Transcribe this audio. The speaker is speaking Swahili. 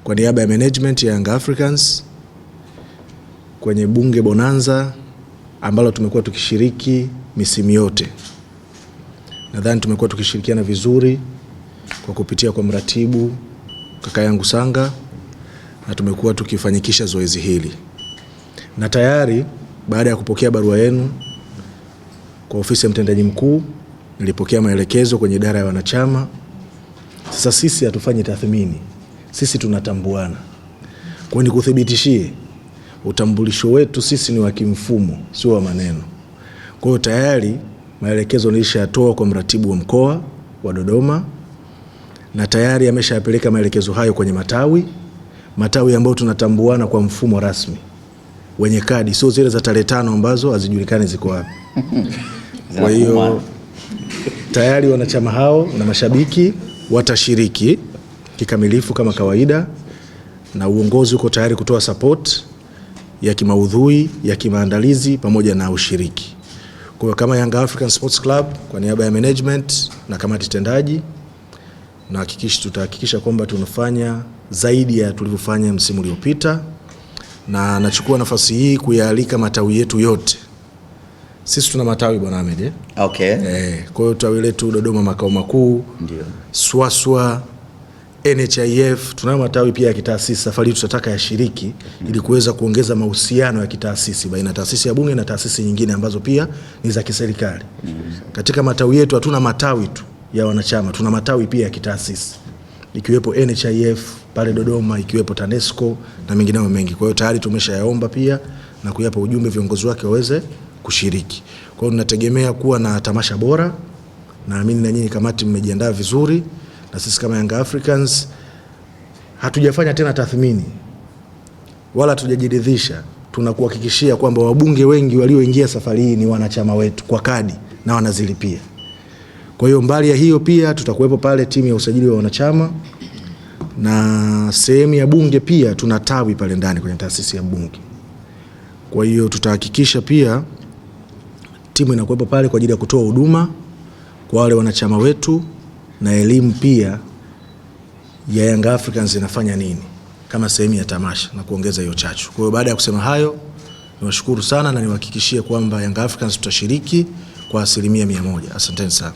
kwa niaba ya management ya Young Africans kwenye bunge bonanza ambalo tumekuwa tukishiriki misimu yote. Nadhani tumekuwa tukishirikiana vizuri kwa kupitia kwa mratibu kaka yangu Sanga, na tumekuwa tukifanyikisha zoezi hili. Na tayari baada ya kupokea barua yenu kwa ofisi ya mtendaji mkuu, nilipokea maelekezo kwenye idara ya wanachama. Sasa sisi hatufanyi tathmini, sisi tunatambuana. Kwa nikuthibitishie, utambulisho wetu sisi ni wa kimfumo, sio wa maneno. Kwa hiyo tayari maelekezo nilishatoa kwa mratibu wa mkoa wa Dodoma, na tayari ameshapeleka maelekezo hayo kwenye matawi ambayo tunatambuana kwa mfumo rasmi wenye kadi, sio zile za tarehe 5 ambazo hazijulikani ziko wapi. Kwa hiyo tayari wanachama hao na mashabiki watashiriki kikamilifu kama kawaida, na uongozi uko tayari kutoa support ya kimaudhui, ya kimaandalizi pamoja na ushiriki. Kwa hiyo kama Young African Sports Club kwa niaba ya management na kamati tendaji, na tutahakikisha kwamba tunafanya zaidi ya tulivyofanya msimu uliopita, na nachukua nafasi hii kuyaalika matawi yetu yote. Sisi tuna matawi bwana Ahmed. Okay. Kwa hiyo tawi letu Dodoma makao makuu, ndio Swaswa, NHIF, tunayo matawi pia ya kitaasisi. Safari tutataka yashiriki ili kuweza kuongeza mahusiano ya kitaasisi baina ya taasisi ya bunge na taasisi nyingine ambazo pia ni za kiserikali. Katika matawi yetu hatuna matawi tu ya wanachama, tuna matawi pia ya kitaasisi, ikiwepo NHIF pale Dodoma, ikiwepo TANESCO na mengineo mengi. Kwa hiyo tayari tumeshayaomba pia na kuyapa ujumbe viongozi wake waweze kushiriki. Kwa hiyo tunategemea kuwa na tamasha bora, naamini na nyinyi kamati mmejiandaa vizuri, na sisi kama Young Africans hatujafanya tena tathmini wala hatujajiridhisha. Tunakuhakikishia kwamba wabunge wengi walioingia safari hii ni wanachama wetu kwa kadi na wanazilipia. Kwa hiyo mbali ya hiyo pia tutakuwepo pale timu ya usajili wa wanachama, na sehemu ya bunge pia tuna tawi pale ndani kwenye taasisi ya bunge. Kwa hiyo tutahakikisha pia timu inakuwepo pale kwa ajili ya kutoa huduma kwa wale wanachama wetu, na elimu pia ya Young Africans inafanya nini kama sehemu ya tamasha, na kuongeza hiyo chachu. Kwa hiyo baada ya kusema hayo, niwashukuru sana na niwahakikishie kwamba Young Africans tutashiriki kwa 100%. Asanteni sana.